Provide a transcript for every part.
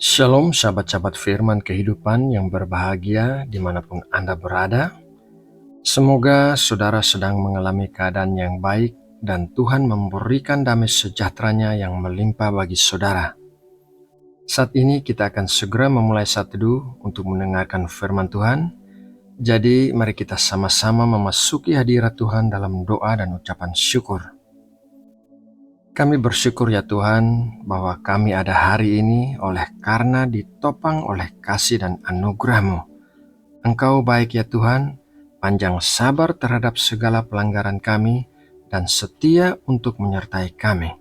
Shalom sahabat-sahabat firman kehidupan yang berbahagia dimanapun Anda berada. Semoga saudara sedang mengalami keadaan yang baik dan Tuhan memberikan damai sejahteranya yang melimpah bagi saudara. Saat ini kita akan segera memulai saat teduh untuk mendengarkan firman Tuhan. Jadi mari kita sama-sama memasuki hadirat Tuhan dalam doa dan ucapan syukur. Kami bersyukur ya Tuhan bahwa kami ada hari ini oleh karena ditopang oleh kasih dan anugerah-Mu. Engkau baik ya Tuhan, panjang sabar terhadap segala pelanggaran kami dan setia untuk menyertai kami.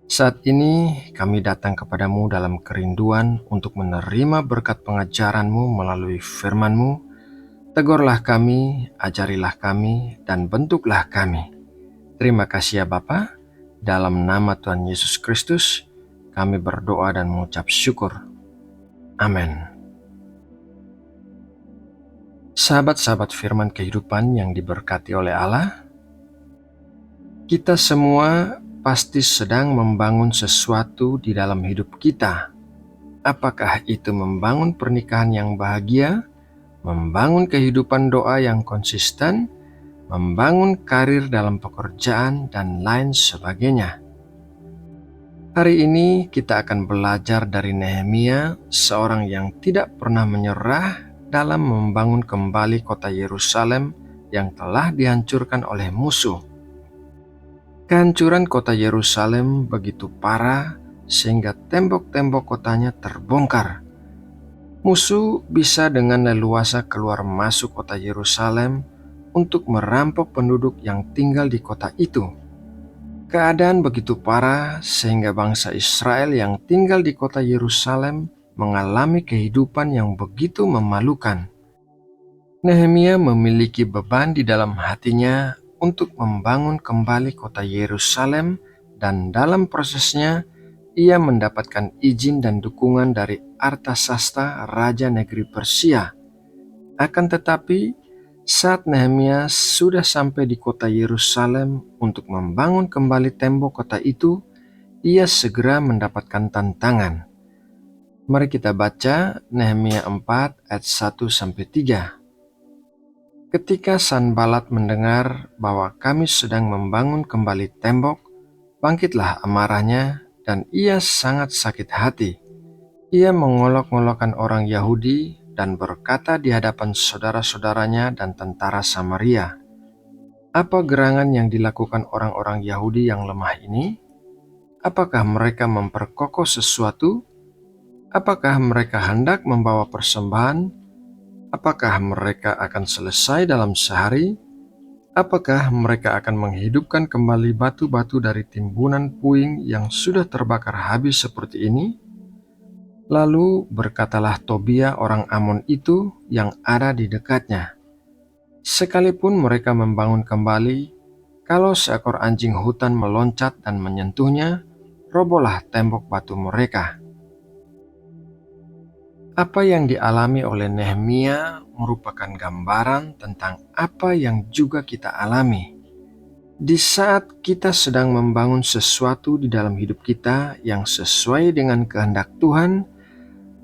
Saat ini kami datang kepadamu dalam kerinduan untuk menerima berkat pengajaran-Mu melalui firman-Mu. Tegurlah kami, ajarilah kami, dan bentuklah kami. Terima kasih ya Bapa. Dalam nama Tuhan Yesus Kristus, kami berdoa dan mengucap syukur. Amin. Sahabat-sahabat firman kehidupan yang diberkati oleh Allah, kita semua pasti sedang membangun sesuatu di dalam hidup kita. Apakah itu membangun pernikahan yang bahagia, membangun kehidupan doa yang konsisten, membangun karir dalam pekerjaan, dan lain sebagainya. Hari ini kita akan belajar dari Nehemia, seorang yang tidak pernah menyerah dalam membangun kembali kota Yerusalem yang telah dihancurkan oleh musuh. Kehancuran kota Yerusalem begitu parah sehingga tembok-tembok kotanya terbongkar. Musuh bisa dengan leluasa keluar masuk kota Yerusalem untuk merampok penduduk yang tinggal di kota itu. Keadaan begitu parah sehingga bangsa Israel yang tinggal di kota Yerusalem mengalami kehidupan yang begitu memalukan. Nehemia memiliki beban di dalam hatinya untuk membangun kembali kota Yerusalem, dan dalam prosesnya ia mendapatkan izin dan dukungan dari Artasasta, Raja Negeri Persia. Akan tetapi, saat Nehemia sudah sampai di kota Yerusalem untuk membangun kembali tembok kota itu, ia segera mendapatkan tantangan. Mari kita baca Nehemia 4 ayat 1-3. Ketika Sanbalat mendengar bahwa kami sedang membangun kembali tembok, bangkitlah amarahnya dan ia sangat sakit hati. Ia mengolok-olokkan orang Yahudi dan berkata di hadapan saudara-saudaranya dan tentara Samaria, "Apa gerangan yang dilakukan orang-orang Yahudi yang lemah ini? Apakah mereka memperkokoh sesuatu? Apakah mereka hendak membawa persembahan? Apakah mereka akan selesai dalam sehari? Apakah mereka akan menghidupkan kembali batu-batu dari timbunan puing yang sudah terbakar habis seperti ini?" Lalu berkatalah Tobia orang Amon itu yang ada di dekatnya, "Sekalipun mereka membangun kembali, kalau seekor anjing hutan meloncat dan menyentuhnya, robohlah tembok batu mereka." Apa yang dialami oleh Nehemia merupakan gambaran tentang apa yang juga kita alami. Di saat kita sedang membangun sesuatu di dalam hidup kita yang sesuai dengan kehendak Tuhan,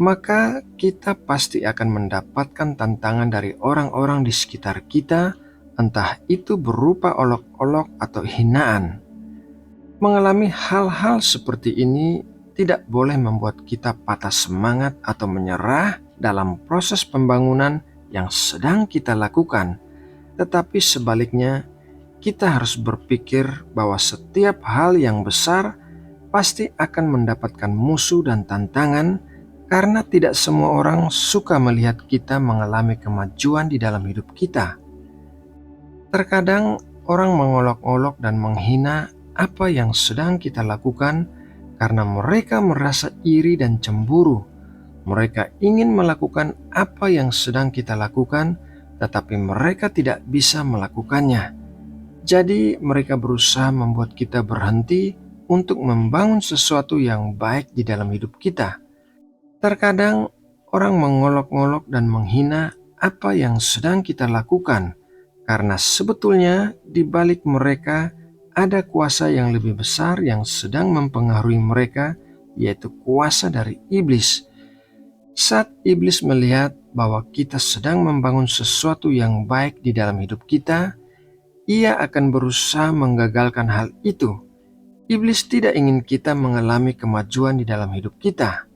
maka kita pasti akan mendapatkan tantangan dari orang-orang di sekitar kita, entah itu berupa olok-olok atau hinaan. Mengalami hal-hal seperti ini tidak boleh membuat kita patah semangat atau menyerah dalam proses pembangunan yang sedang kita lakukan. Tetapi sebaliknya, kita harus berpikir bahwa setiap hal yang besar pasti akan mendapatkan musuh dan tantangan, karena tidak semua orang suka melihat kita mengalami kemajuan di dalam hidup kita. Terkadang orang mengolok-olok dan menghina apa yang sedang kita lakukan karena mereka merasa iri dan cemburu. Mereka ingin melakukan apa yang sedang kita lakukan, tetapi mereka tidak bisa melakukannya. Jadi mereka berusaha membuat kita berhenti untuk membangun sesuatu yang baik di dalam hidup kita. Terkadang orang mengolok-olok dan menghina apa yang sedang kita lakukan, karena sebetulnya di balik mereka ada kuasa yang lebih besar yang sedang mempengaruhi mereka, yaitu kuasa dari iblis Saat iblis melihat bahwa kita sedang membangun sesuatu yang baik di dalam hidup kita, ia akan berusaha menggagalkan hal itu. Iblis tidak ingin kita mengalami kemajuan di dalam hidup kita.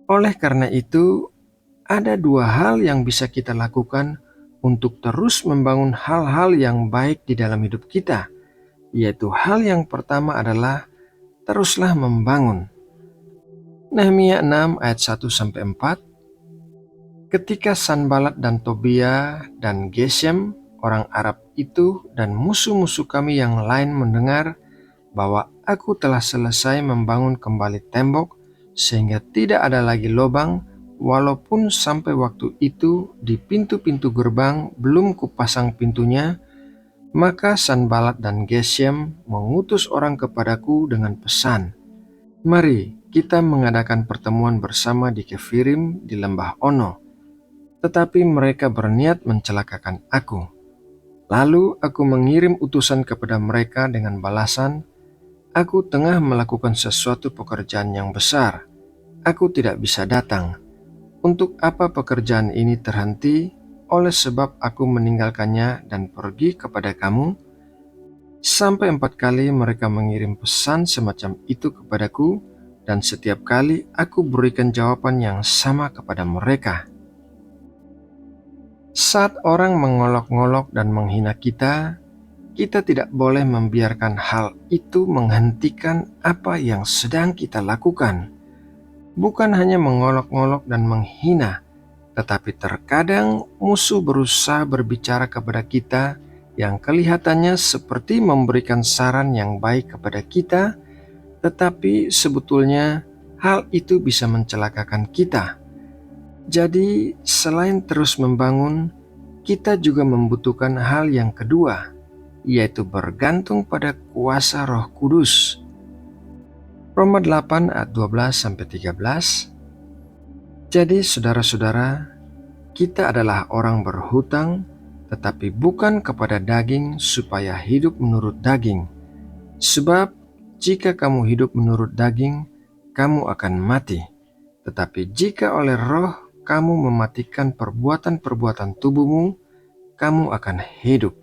Oleh karena itu, ada dua hal yang bisa kita lakukan untuk terus membangun hal-hal yang baik di dalam hidup kita, yaitu hal yang pertama adalah teruslah membangun. Nehemia 6 ayat 1-4. Ketika Sanbalat dan Tobia dan Gesem, orang Arab itu, dan musuh-musuh kami yang lain mendengar bahwa aku telah selesai membangun kembali tembok sehingga tidak ada lagi lubang, walaupun sampai waktu itu di pintu-pintu gerbang belum kupasang pintunya, maka Sanbalat dan Gesem mengutus orang kepadaku dengan pesan, "Mari kita mengadakan pertemuan bersama di Kefirim di lembah Ono." Tetapi mereka berniat mencelakakan aku. Lalu aku mengirim utusan kepada mereka dengan balasan, "Aku tengah melakukan sesuatu pekerjaan yang besar. Aku tidak bisa datang. Untuk apa pekerjaan ini terhenti? Oleh sebab aku meninggalkannya dan pergi kepada kamu." Sampai 4 kali mereka mengirim pesan semacam itu kepadaku, dan setiap kali aku berikan jawaban yang sama kepada mereka. Saat orang mengolok-ngolok dan menghina kita, kita tidak boleh membiarkan hal itu menghentikan apa yang sedang kita lakukan. Bukan hanya mengolok-ngolok dan menghina, tetapi terkadang musuh berusaha berbicara kepada kita yang kelihatannya seperti memberikan saran yang baik kepada kita, tetapi sebetulnya hal itu bisa mencelakakan kita. Jadi, selain terus membangun, kita juga membutuhkan hal yang kedua, yaitu bergantung pada kuasa Roh Kudus. Roma 8 ayat 12-13. Jadi saudara-saudara, kita adalah orang berhutang, tetapi bukan kepada daging supaya hidup menurut daging. Sebab jika kamu hidup menurut daging, kamu akan mati. Tetapi jika oleh Roh kamu mematikan perbuatan-perbuatan tubuhmu, kamu akan hidup.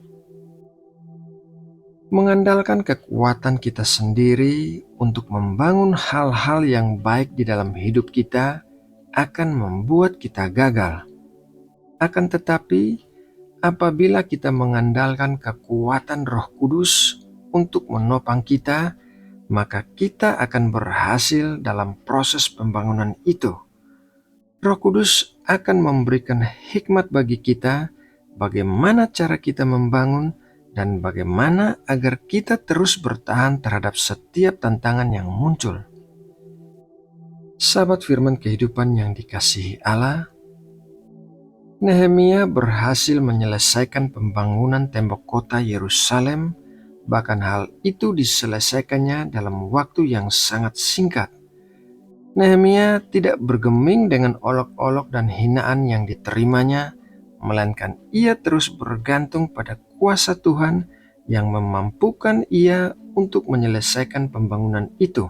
Mengandalkan kekuatan kita sendiri untuk membangun hal-hal yang baik di dalam hidup kita akan membuat kita gagal. Akan tetapi, apabila kita mengandalkan kekuatan Roh Kudus untuk menopang kita, maka kita akan berhasil dalam proses pembangunan itu. Roh Kudus akan memberikan hikmat bagi kita bagaimana cara kita membangun dan bagaimana agar kita terus bertahan terhadap setiap tantangan yang muncul. Sahabat firman kehidupan yang dikasihi Allah, Nehemia berhasil menyelesaikan pembangunan tembok kota Yerusalem, bahkan hal itu diselesaikannya dalam waktu yang sangat singkat. Nehemia tidak bergeming dengan olok-olok dan hinaan yang diterimanya, melainkan ia terus bergantung pada kuasa Tuhan yang memampukan ia untuk menyelesaikan pembangunan itu.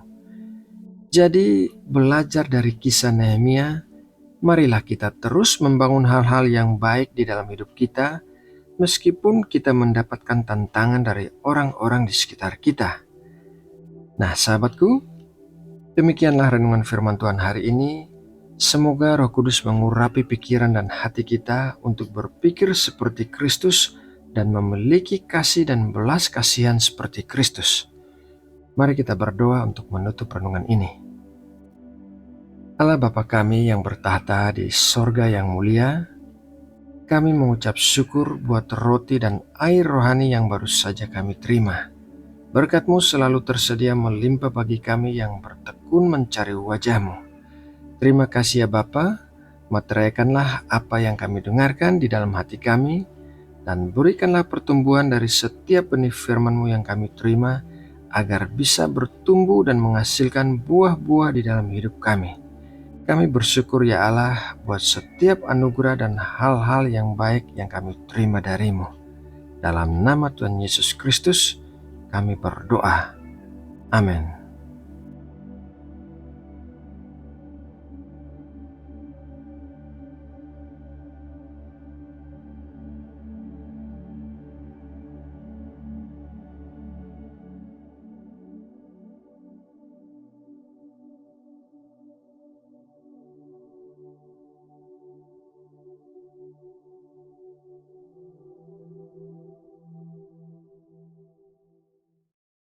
Jadi, belajar dari kisah Nehemia, marilah kita terus membangun hal-hal yang baik di dalam hidup kita, meskipun kita mendapatkan tantangan dari orang-orang di sekitar kita. Nah, sahabatku, demikianlah renungan firman Tuhan hari ini. Semoga Roh Kudus mengurapi pikiran dan hati kita untuk berpikir seperti Kristus dan memiliki kasih dan belas kasihan seperti Kristus. Mari kita berdoa untuk menutup renungan ini. Allah Bapa kami yang bertahta di sorga yang mulia, kami mengucap syukur buat roti dan air rohani yang baru saja kami terima. Berkat-Mu selalu tersedia melimpah bagi kami yang bertekun mencari wajah-Mu. Terima kasih ya Bapa, materaikanlah apa yang kami dengarkan di dalam hati kami, dan berikanlah pertumbuhan dari setiap benih firman-Mu yang kami terima, agar bisa bertumbuh dan menghasilkan buah-buah di dalam hidup kami. Kami bersyukur ya Allah buat setiap anugerah dan hal-hal yang baik yang kami terima dari-Mu. Dalam nama Tuhan Yesus Kristus, kami berdoa. Amin.